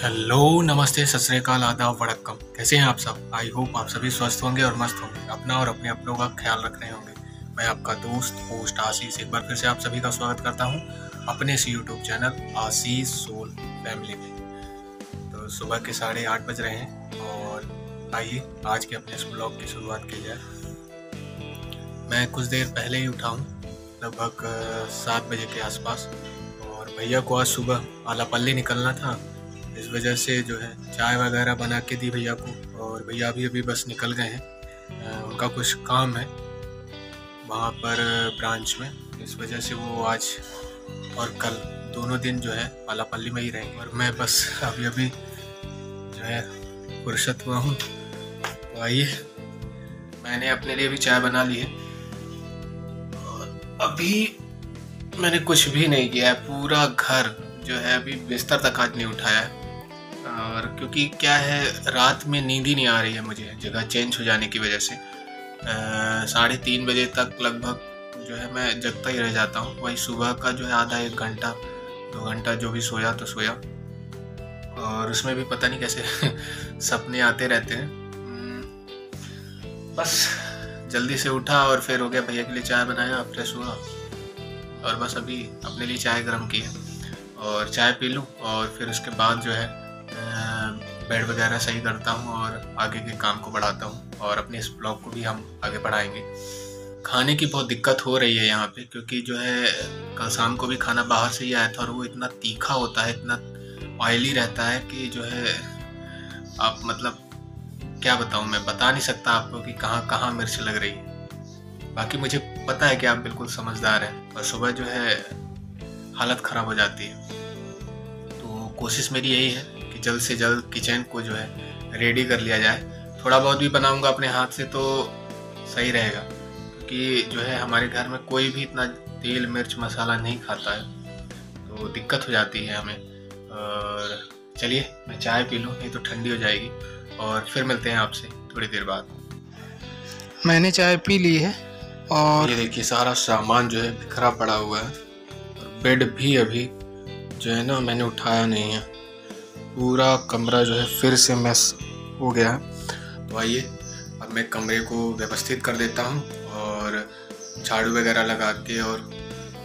Hello, नमस्ते, सत श्री अकाल, आदाब, वड़क्कम। कैसे हैं आप सब? आई होप आप सभी स्वस्थ होंगे और मस्त होंगे, अपना और अपने अपनों का ख्याल रख रहे होंगे। मैं आपका दोस्त होस्ट आशीष एक बार फिर से आप सभी का स्वागत करता हूं अपने इस यूट्यूब चैनल आशीष सोल फैमिली में। तो सुबह के 8:30 बज रहे हैं और आइए आज के अपने इस ब्लॉग की शुरुआत की जाए। मैं कुछ देर पहले ही उठा हूँ, लगभग 7 बजे के आसपास, और भैया को आज सुबह आलापल्ली निकलना था। इस वजह से जो है चाय वगैरह बना के दी भैया को, और भैया अभी बस निकल गए हैं। उनका कुछ काम है वहाँ पर ब्रांच में, इस वजह से वो आज और कल दोनों दिन जो है आलापल्ली में ही रहेंगे। और मैं बस अभी जो है फुर्सत हुआ हूँ। तो आइए, मैंने अपने लिए भी चाय बना ली है और अभी मैंने कुछ भी नहीं किया है। पूरा घर जो है अभी बिस्तर तक आज नहीं उठाया है, और क्योंकि क्या है, रात में नींद ही नहीं आ रही है मुझे, जगह चेंज हो जाने की वजह से। 3:30 बजे तक लगभग जो है मैं जगता ही रह जाता हूँ। वही सुबह का जो है आधा 1 घंटा 2 घंटा जो भी सोया तो सोया, और उसमें भी पता नहीं कैसे सपने आते रहते हैं। बस जल्दी से उठा और फिर हो गया, भैया के लिए चाय बनाया, फ्रेश हुआ और बस अभी अपने लिए चाय गर्म की है और चाय पी लूँ, और फिर उसके बाद जो है बेड वगैरह सही करता हूँ और आगे के काम को बढ़ाता हूँ, और अपने इस ब्लॉग को भी हम आगे बढ़ाएंगे। खाने की बहुत दिक्कत हो रही है यहाँ पे, क्योंकि जो है कल शाम को भी खाना बाहर से ही आया था और वो इतना तीखा होता है, इतना ऑयली रहता है कि जो है आप मतलब क्या बताऊँ, मैं बता नहीं सकता आपको कि कहाँ कहाँ मिर्च लग रही है। बाकी मुझे पता है कि आप बिल्कुल समझदार हैं, और सुबह जो है हालत ख़राब हो जाती है। तो कोशिश मेरी यही है कि जल्द से जल्द किचन को जो है रेडी कर लिया जाए। थोड़ा बहुत भी बनाऊंगा अपने हाथ से तो सही रहेगा, क्योंकि जो है हमारे घर में कोई भी इतना तेल मिर्च मसाला नहीं खाता है, तो दिक्कत हो जाती है हमें। और चलिए मैं चाय पी लूँ, नहीं तो ठंडी हो जाएगी, और फिर मिलते हैं आपसे थोड़ी देर बाद। मैंने चाय पी ली है और ये देखिए सारा सामान जो है बिखरा पड़ा हुआ है, और बेड भी अभी जो है ना मैंने उठाया नहीं है। पूरा कमरा जो है फिर से मैस हो गया है। तो आइए अब मैं कमरे को व्यवस्थित कर देता हूँ और झाड़ू वगैरह लगा के और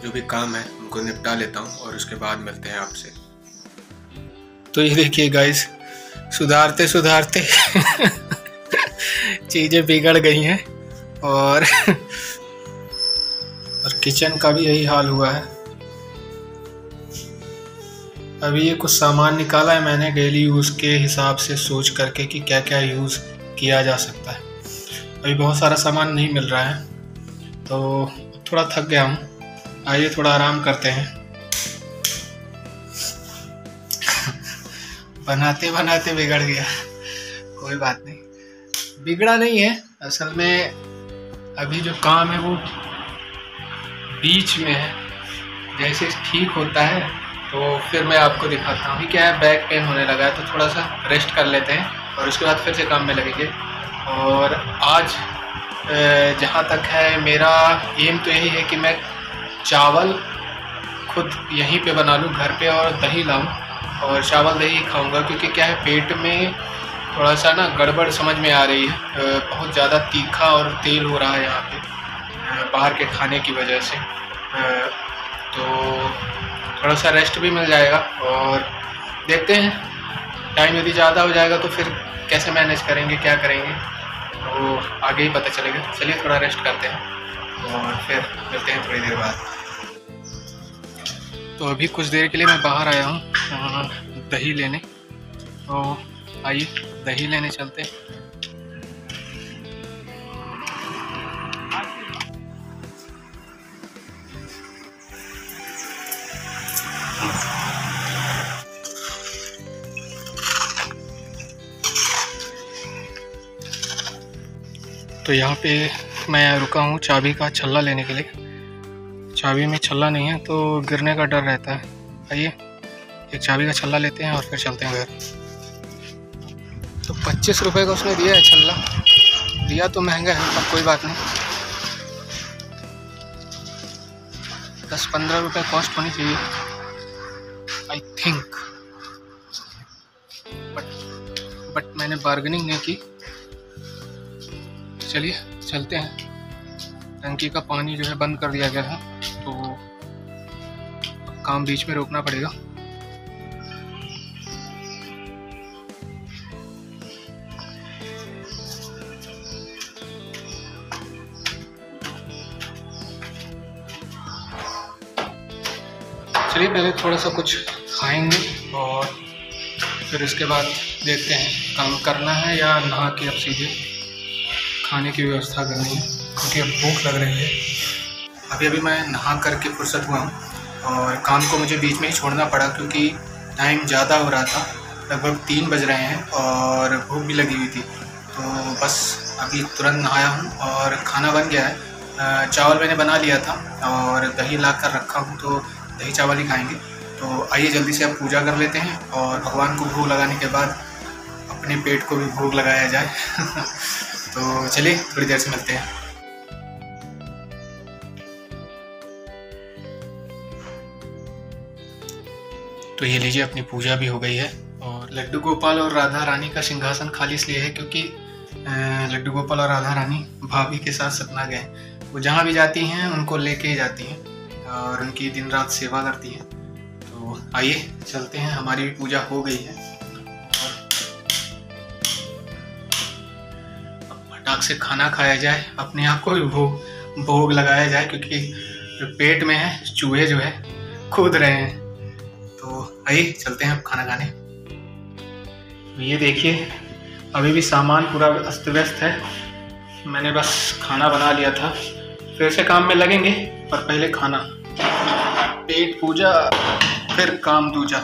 जो भी काम है उनको निपटा लेता हूँ, और उसके बाद मिलते हैं आपसे। तो ये देखिए गाइस, सुधारते सुधारते चीज़ें बिगड़ गई हैं, और किचन का भी यही हाल हुआ है। अभी ये कुछ सामान निकाला है मैंने डेली यूज़ के हिसाब से, सोच करके कि क्या क्या यूज़ किया जा सकता है। अभी बहुत सारा सामान नहीं मिल रहा है, तो थोड़ा थक गया हूँ। आइए थोड़ा आराम करते हैं। बनाते बनाते बिगड़ गया, कोई बात नहीं, बिगड़ा नहीं है। असल में अभी जो काम है वो बीच में है, जैसे ठीक होता है तो फिर मैं आपको दिखाता हूँ। अभी क्या है, बैक पेन होने लगा है, तो थोड़ा सा रेस्ट कर लेते हैं और उसके बाद फिर से काम में लगेंगे। और आज जहाँ तक है, मेरा एम तो यही है कि मैं चावल खुद यहीं पे बना लूँ घर पे, और दही लाऊँ और चावल दही खाऊंगा, क्योंकि क्या है पेट में थोड़ा सा ना गड़बड़ समझ में आ रही है। बहुत ज़्यादा तीखा और तेल हो रहा है यहाँ पे बाहर के खाने की वजह से। तो थोड़ा सा रेस्ट भी मिल जाएगा, और देखते हैं टाइम यदि ज़्यादा हो जाएगा तो फिर कैसे मैनेज करेंगे, क्या करेंगे, तो आगे ही पता चलेगा। चलिए थोड़ा रेस्ट करते हैं और फिर मिलते हैं थोड़ी देर बाद। तो अभी कुछ देर के लिए मैं बाहर आया हूँ दही लेने, तो आइए दही लेने चलते हैं। तो यहाँ पे मैं रुका हूँ चाबी का छल्ला लेने के लिए। चाबी में छल्ला नहीं है तो गिरने का डर रहता है। आइए एक चाबी का छल्ला लेते हैं और फिर चलते हैं घर। तो 25 रुपये का उसने दिया है छल्ला, दिया तो महंगा है पर कोई बात नहीं, 10-15 रुपये कॉस्ट होनी चाहिए आई थिंक। बट मैंने बार्गेनिंग नहीं की। चलिए चलते हैं। टंकी का पानी जो है बंद कर दिया गया था, तो काम बीच में रोकना पड़ेगा। चलिए पहले थोड़ा सा कुछ खाएंगे और फिर उसके बाद देखते हैं काम करना है या नहा के अब सीधे खाने की व्यवस्था करनी है, क्योंकि अब भूख लग रही है। अभी मैं नहा करके फुर्सत हुआ हूँ और काम को मुझे बीच में ही छोड़ना पड़ा क्योंकि टाइम ज़्यादा हो रहा था, लगभग 3 बज रहे हैं और भूख भी लगी हुई थी। तो बस अभी तुरंत नहाया हूँ और खाना बन गया है। चावल मैंने बना लिया था और दही ला कर रखा हूँ, तो दही चावल ही खाएंगे। तो आइए जल्दी से अब पूजा कर लेते हैं और भगवान को भोग लगाने के बाद अपने पेट को भी भोग लगाया जाए। तो चलिए थोड़ी देर से मिलते हैं। तो ये लीजिए, अपनी पूजा भी हो गई है और लड्डू गोपाल और राधा रानी का सिंहासन खाली इसलिए है क्योंकि लड्डू गोपाल और राधा रानी भाभी के साथ सतना गए। वो जहाँ भी जाती हैं उनको लेके ही जाती हैं और उनकी दिन रात सेवा करती हैं। तो आइए चलते हैं, हमारी भी पूजा हो गई है और अब फटाक से खाना खाया जाए, अपने आप को भी भोग लगाया जाए, क्योंकि जो पेट में है चूहे जो है कूद रहे हैं। तो आइए चलते हैं अब खाना खाने। ये देखिए, अभी भी सामान पूरा अस्त व्यस्त है। मैंने बस खाना बना लिया था, फिर से काम में लगेंगे, पर पहले खाना। पेट पूजा फिर काम दूजा।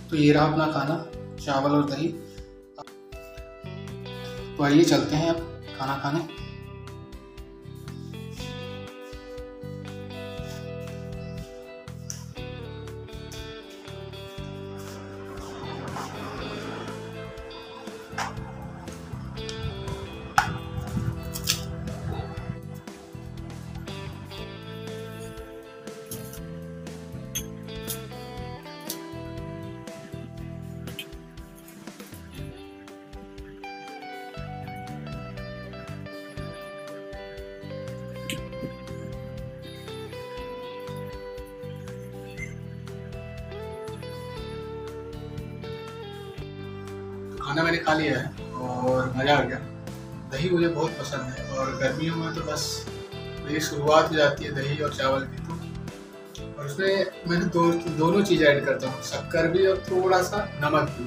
तो ये रहा अपना खाना, चावल और दही। तो आइए चलते हैं अब खाना खाने। खाना मैंने खा लिया है और मज़ा आ गया। दही मुझे बहुत पसंद है और गर्मियों में तो बस मेरी शुरुआत हो जाती है दही और चावल की। तो और उसमें मैंने दोनों चीज़ ऐड करता हूँ, शक्कर भी और थोड़ा सा नमक भी।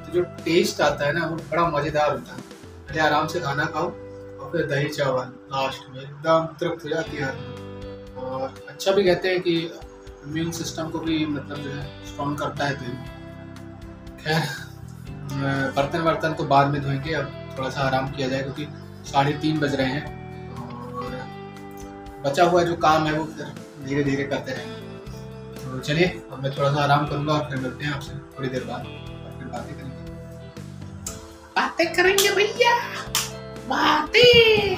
तो जो टेस्ट आता है ना वो बड़ा मज़ेदार होता है। पहले आराम से खाना खाओ और फिर दही चावल लास्ट में, एकदम तृप्त हो जाती है। और अच्छा भी कहते हैं कि इम्यून सिस्टम को भी मतलब जो है स्ट्रॉन्ग करता है। तो खैर बर्तन तो बाद में धोएंगे, अब थोड़ा सा आराम किया जाए क्योंकि 3:30 बज रहे हैं और बचा हुआ जो काम है वो फिर धीरे धीरे करते रहेंगे। तो चलिए अब मैं थोड़ा सा आराम करूँगा और फिर मिलते हैं आपसे थोड़ी देर बाद और फिर बातें करेंगे भैया, बातें।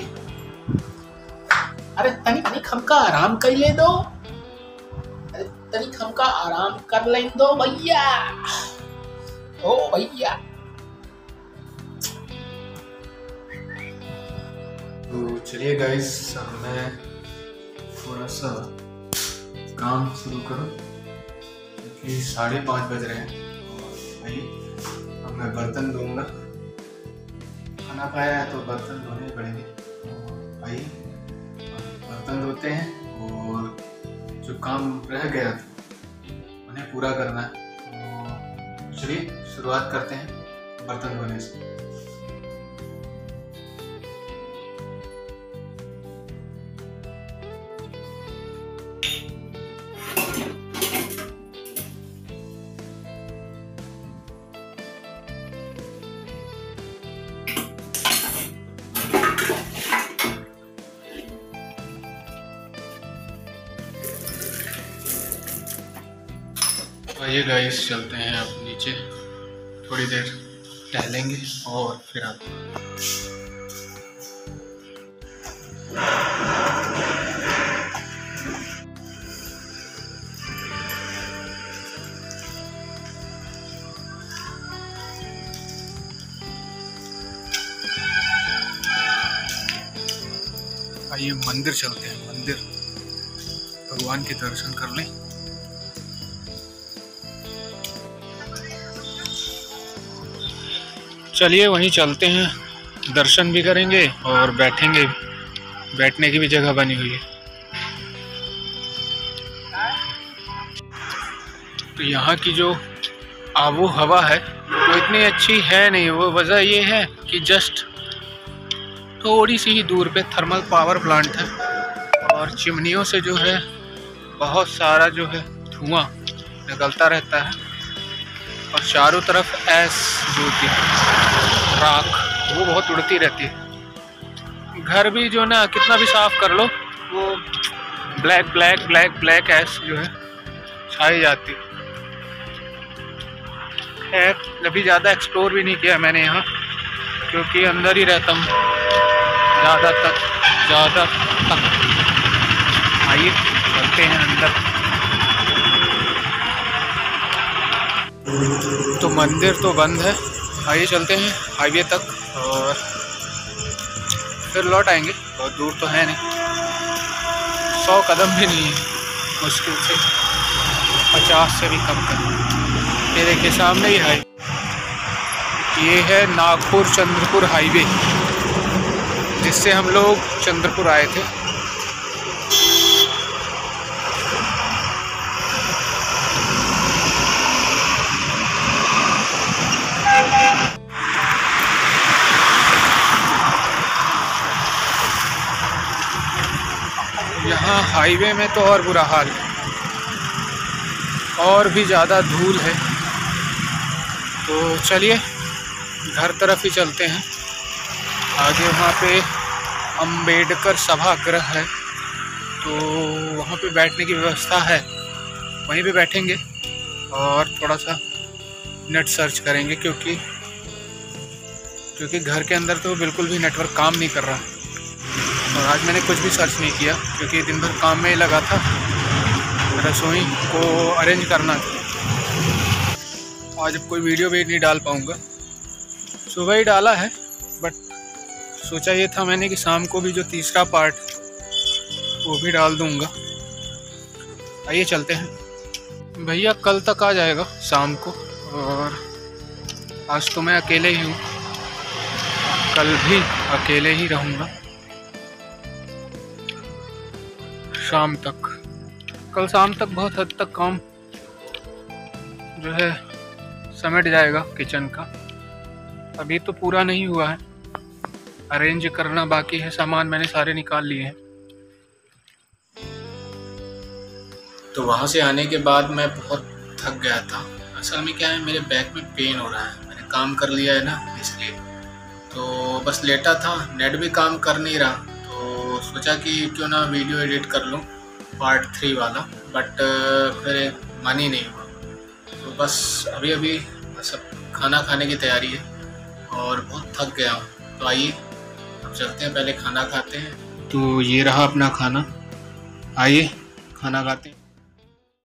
अरे तनिक हमका आराम कर ले दो, अरे तनिक हमका आराम कर ले दो भैया, ओ भैया। तो चलिए गाइस, अब मैं थोड़ा सा काम शुरू करूं क्योंकि 5:30 बज रहे हैं। और भाई अब मैं बर्तन धोऊंगा। खाना खाया है तो बर्तन धोने पड़ेंगे। और भाई बर्तन धोते हैं और जो काम रह गया था उन्हें पूरा करना है। तो चलिए शुरुआत करते हैं बर्तन धोने से। आइए गाइस चलते हैं अब नीचे थोड़ी देर टहलेंगे और फिर आते हैं। आइए मंदिर चलते हैं, मंदिर भगवान के दर्शन कर लें। चलिए वहीं चलते हैं, दर्शन भी करेंगे और बैठेंगे, बैठने की भी जगह बनी हुई है। तो यहाँ की जो आबो हवा है वो इतनी अच्छी है नहीं। वो वजह ये है कि जस्ट थोड़ी सी ही दूर पे थर्मल पावर प्लांट है और चिमनियों से जो है बहुत सारा जो है धुआं निकलता रहता है और चारों तरफ ऐस जो कि राख वो बहुत उड़ती रहती है। घर भी जो ना कितना भी साफ कर लो वो ब्लैक ब्लैक ब्लैक ब्लैक ऐस जो है छाई जाती है। खैर अभी ज़्यादा एक्सप्लोर भी नहीं किया मैंने यहाँ, क्योंकि अंदर ही रहता हूँ ज़्यादा तक। आइए चलते हैं अंदर। तो मंदिर तो बंद है, आइए चलते हैं हाईवे तक और फिर लौट आएंगे। बहुत दूर तो है नहीं, 100 कदम भी नहीं है, मुश्किल से 50 से भी कम कर। ये देखिए सामने ही हाईवे, ये है नागपुर चंद्रपुर हाईवे, जिससे हम लोग चंद्रपुर आए थे। यहाँ हाईवे में तो और बुरा हाल है, और भी ज़्यादा धूल है। तो चलिए घर तरफ ही चलते हैं। आगे वहाँ पे अंबेडकर सभागृह है, तो वहाँ पे बैठने की व्यवस्था है, वहीं पे बैठेंगे और थोड़ा सा नेट सर्च करेंगे, क्योंकि घर के अंदर तो बिल्कुल भी नेटवर्क काम नहीं कर रहा। और आज मैंने कुछ भी सर्च नहीं किया क्योंकि दिन भर काम में ही लगा था, रसोई को अरेंज करना था। आज अब कोई वीडियो भी नहीं डाल पाऊँगा, सुबह ही डाला है, बट सोचा ये था मैंने कि शाम को भी जो तीसरा पार्ट वो भी डाल दूँगा। आइए चलते हैं। भैया कल तक आ जाएगा शाम को, और आज तो मैं अकेले ही हूँ, कल भी अकेले ही रहूँगा शाम तक। कल शाम तक बहुत हद तक काम जो है समेट जाएगा किचन का। अभी तो पूरा नहीं हुआ है, अरेंज करना बाकी है, सामान मैंने सारे निकाल लिए हैं। तो वहाँ से आने के बाद मैं बहुत थक गया था। असल में क्या है, मेरे बैक में पेन हो रहा है, मैंने काम कर लिया है ना इसलिए। तो बस लेटा था, नेट भी काम कर नहीं रहा, तो सोचा कि क्यों ना वीडियो एडिट कर लूँ पार्ट 3 वाला, बट फिर मन ही नहीं हुआ। तो बस अभी सब खाना खाने की तैयारी है और बहुत थक गया हूँ। तो आइए अब चलते हैं, पहले खाना खाते हैं। तो ये रहा अपना खाना, आइए खाना खाते हैं।